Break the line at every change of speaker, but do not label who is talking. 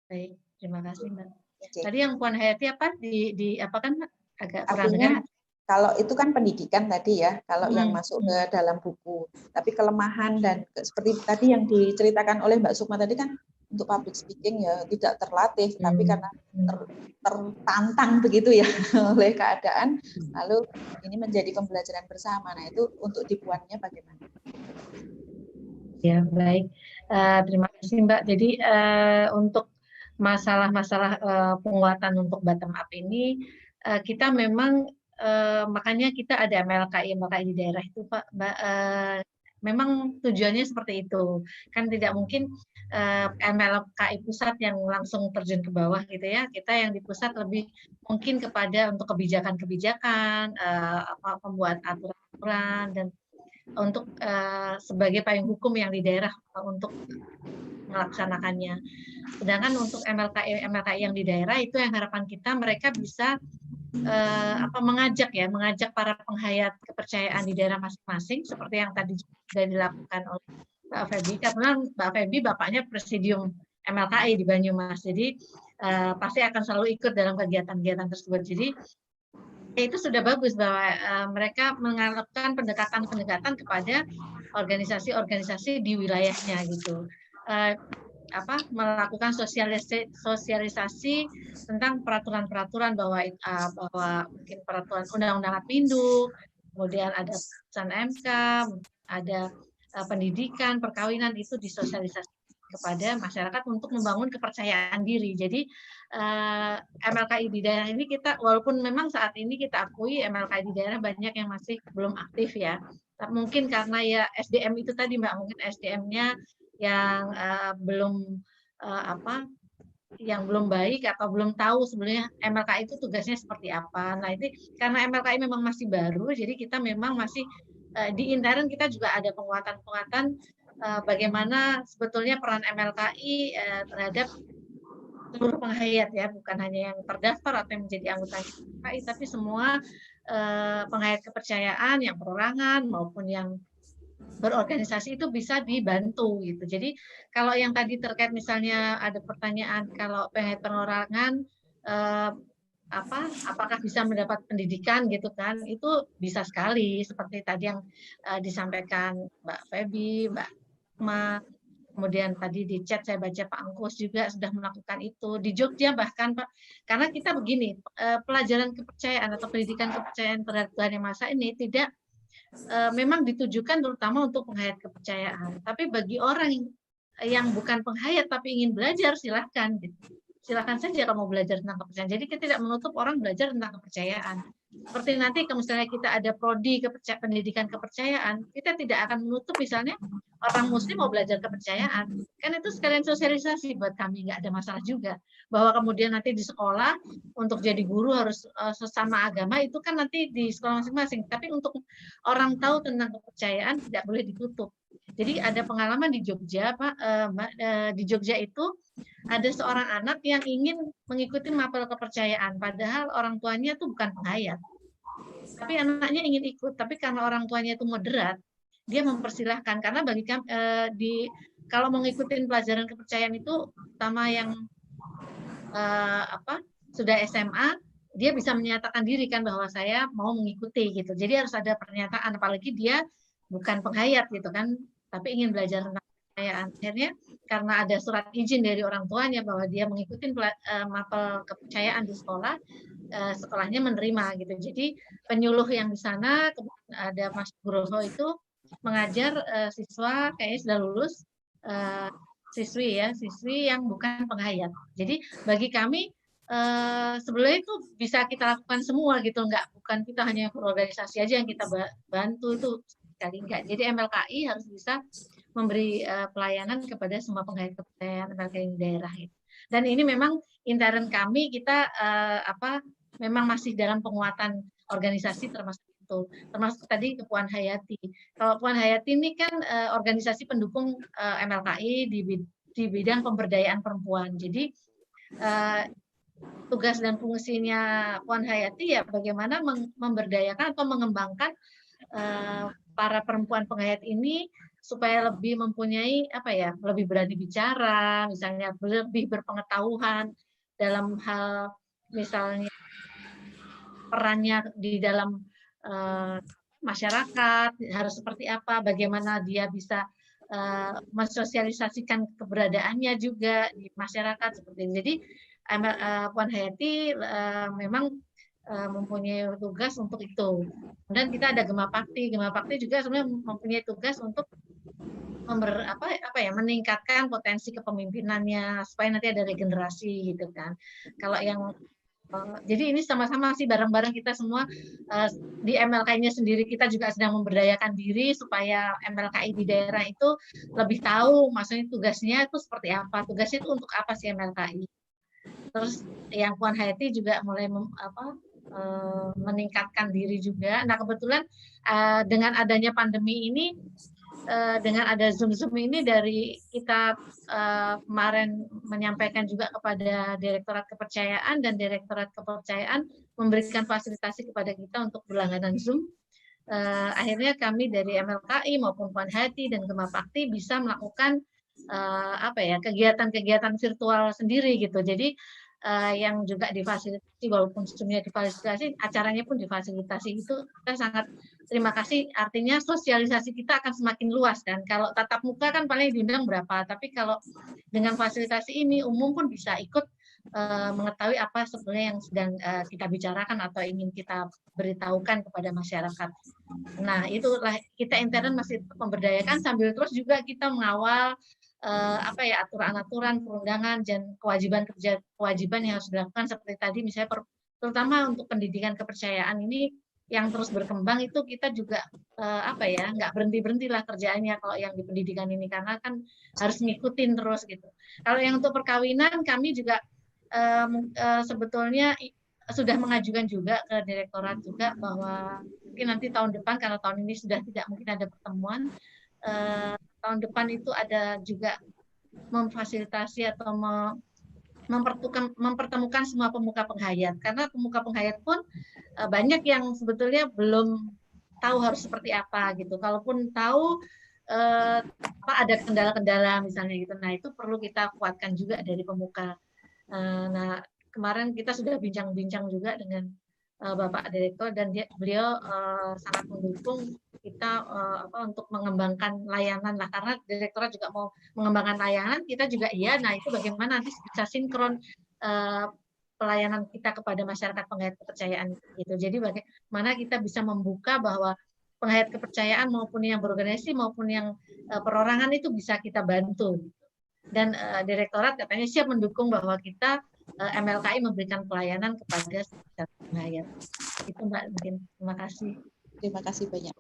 Baik, terima kasih Mbak.
Oke.
Tadi yang Puan Hayati apa di apa kan agak kurang
Artinya
dengar.
kalau itu kan pendidikan tadi ya, kalau yang
Hmm,
masuk ke dalam buku. Tapi kelemahan dan seperti tadi yang diceritakan oleh Mbak Sukma tadi kan untuk public speaking ya tidak terlatih, tapi karena tertantang begitu ya oleh keadaan, lalu ini menjadi pembelajaran bersama. Nah itu untuk dibuatnya bagaimana?
Ya baik, terima kasih Mbak. Jadi untuk masalah-masalah penguatan untuk bottom up ini kita memang makanya kita ada MLKI di daerah itu Pak, Mbak, memang tujuannya seperti itu. Kan tidak mungkin MLKI pusat yang langsung terjun ke bawah gitu ya. Kita yang di pusat lebih mungkin kepada untuk kebijakan-kebijakan, pembuat aturan-aturan dan untuk sebagai payung hukum yang di daerah untuk melaksanakannya. Sedangkan untuk MLKI yang di daerah itu yang harapan kita mereka bisa mengajak para penghayat kepercayaan di daerah masing-masing seperti yang tadi sudah dilakukan oleh Mbak Febi, karena Mbak Febi bapaknya presidium MLKI di Banyumas, jadi pasti akan selalu ikut dalam kegiatan-kegiatan tersebut. Jadi itu sudah bagus bahwa mereka mengarahkan pendekatan-pendekatan kepada organisasi-organisasi di wilayahnya gitu. Melakukan sosialisasi tentang peraturan-peraturan bahwa mungkin peraturan undang-undang Admindu, kemudian ada putusan MK, ada pendidikan, perkawinan itu disosialisasi kepada masyarakat untuk membangun kepercayaan diri. Jadi MLKI di daerah ini kita walaupun memang saat ini kita akui MLKI di daerah banyak yang masih belum aktif ya. Mungkin karena ya SDM itu tadi Mbak, mungkin SDM-nya yang belum baik atau belum tahu sebenarnya MLKI itu tugasnya seperti apa. Nah, itu karena MLKI memang masih baru, jadi kita memang masih di intern kita juga ada penguatan-penguatan bagaimana sebetulnya peran MLKI terhadap seluruh penghayat ya, bukan hanya yang terdaftar atau yang menjadi anggota MLKI, tapi semua penghayat kepercayaan yang perorangan maupun yang berorganisasi itu bisa dibantu gitu. Jadi kalau yang tadi terkait misalnya ada pertanyaan kalau penghayat perorangan apakah bisa mendapat pendidikan gitu kan, itu bisa sekali seperti tadi yang disampaikan Mbak Febi, Mbak Ma, kemudian tadi di chat saya baca Pak Angkus juga sudah melakukan itu di Jogja bahkan Pak, karena kita begini pelajaran kepercayaan atau pendidikan kepercayaan terhadap Tuhan Yang Maha Esa ini tidak memang ditujukan terutama untuk penghayat kepercayaan, tapi bagi orang yang bukan penghayat tapi ingin belajar silahkan gitu. Silakan saja kalau mau belajar tentang kepercayaan. Jadi kita tidak menutup orang belajar tentang kepercayaan. Seperti nanti kalau misalnya kita ada prodi pendidikan kepercayaan, kita tidak akan menutup misalnya orang muslim mau belajar kepercayaan. Kan itu sekalian sosialisasi buat kami, nggak ada masalah juga. Bahwa kemudian nanti di sekolah untuk jadi guru harus sesama agama, itu kan nanti di sekolah masing-masing. Tapi untuk orang tahu tentang kepercayaan tidak boleh ditutup. Jadi ada pengalaman di Jogja, Pak, di Jogja itu ada seorang anak yang ingin mengikuti mapel kepercayaan, padahal orang tuanya itu bukan penghayat. Tapi anaknya ingin ikut, tapi karena orang tuanya itu moderat, dia mempersilahkan. Karena bagi kami, kalau mau ngikutin pelajaran kepercayaan itu, pertama yang sudah SMA, dia bisa menyatakan diri kan bahwa saya mau mengikuti gitu. Jadi harus ada pernyataan, apalagi dia bukan penghayat gitu kan, tapi ingin belajar tentang kepercayaan. Akhirnya karena ada surat izin dari orang tuanya bahwa dia mengikuti mapel kepercayaan di sekolah, sekolahnya menerima gitu. Jadi penyuluh yang di sana ada Mas Buroho itu mengajar siswa kayaknya sudah lulus siswi yang bukan penghayat. Jadi bagi kami sebenarnya itu bisa kita lakukan semua gitu, bukan kita hanya berorganisasi aja yang kita bantu itu sekali enggak. Jadi MLKI harus bisa memberi pelayanan kepada semua penghayat kepercayaan MLKI di daerah itu. Dan ini memang intern kami kita memang masih dalam penguatan organisasi termasuk itu, termasuk tadi ke Puan Hayati. Kalau Puan Hayati ini kan organisasi pendukung MLKI di bidang pemberdayaan perempuan. Jadi tugas dan fungsinya Puan Hayati ya bagaimana memberdayakan atau mengembangkan para perempuan penghayat ini supaya lebih mempunyai apa ya, lebih berani bicara, misalnya lebih berpengetahuan dalam hal misalnya perannya di dalam masyarakat harus seperti apa, bagaimana dia bisa mensosialisasikan keberadaannya juga di masyarakat seperti ini. Jadi Puan Hayati memang mempunyai tugas untuk itu. Dan kita ada Gema Pakti. Gema Pakti juga sebenarnya mempunyai tugas untuk meningkatkan potensi kepemimpinannya supaya nanti ada regenerasi gitu kan. Kalau yang jadi ini sama-sama sih bareng-bareng kita semua di MLKI-nya sendiri kita juga sedang memberdayakan diri supaya MLKI di daerah itu lebih tahu maksudnya tugasnya itu seperti apa, tugasnya itu untuk apa sih MLKI. Terus yang Puan Hayati juga mulai meningkatkan diri juga. Nah kebetulan dengan adanya pandemi ini, dengan ada Zoom ini dari kita kemarin menyampaikan juga kepada Direktorat Kepercayaan dan Direktorat Kepercayaan memberikan fasilitasi kepada kita untuk berlangganan Zoom. Akhirnya kami dari MLKI maupun Puan Hayati dan Gema Pakti bisa melakukan kegiatan-kegiatan virtual sendiri gitu. Jadi yang juga difasilitasi walaupun Zoom-nya difasilitasi, acaranya pun difasilitasi, itu kita sangat terima kasih. Artinya sosialisasi kita akan semakin luas kan. Kalau tatap muka kan paling diundang berapa, tapi kalau dengan fasilitasi ini umum pun bisa ikut mengetahui apa sebenarnya yang sedang kita bicarakan atau ingin kita beritahukan kepada masyarakat. Nah, itulah kita intern masih memberdayakan sambil terus juga kita mengawal aturan-aturan perundangan dan kewajiban yang harus dilakukan seperti tadi misalnya terutama untuk pendidikan kepercayaan ini yang terus berkembang itu kita juga nggak berhenti lah kerjaannya kalau yang di pendidikan ini karena kan harus ngikutin terus gitu. Kalau yang untuk perkawinan kami juga sebetulnya sudah mengajukan juga ke direktorat juga bahwa mungkin nanti tahun depan karena tahun ini sudah tidak mungkin ada pertemuan, tahun depan itu ada juga memfasilitasi atau mempertemukan semua pemuka penghayat karena pemuka penghayat pun banyak yang sebetulnya belum tahu harus seperti apa gitu. Kalaupun tahu ada kendala-kendala misalnya gitu. Nah, itu perlu kita kuatkan juga dari pemuka. Nah, kemarin kita sudah bincang-bincang juga dengan Bapak Direktur dan beliau sangat mendukung kita untuk mengembangkan layanan lah karena direktorat juga mau mengembangkan layanan kita juga iya. Nah itu bagaimana nanti bisa sinkron pelayanan kita kepada masyarakat penghayat kepercayaan itu. Jadi bagaimana kita bisa membuka bahwa penghayat kepercayaan maupun yang berorganisasi maupun yang perorangan itu bisa kita bantu. Dan direktorat katanya siap mendukung bahwa kita MLKI memberikan pelayanan kepada penghayat. Itu Mbak, mungkin terima kasih.
Terima kasih banyak.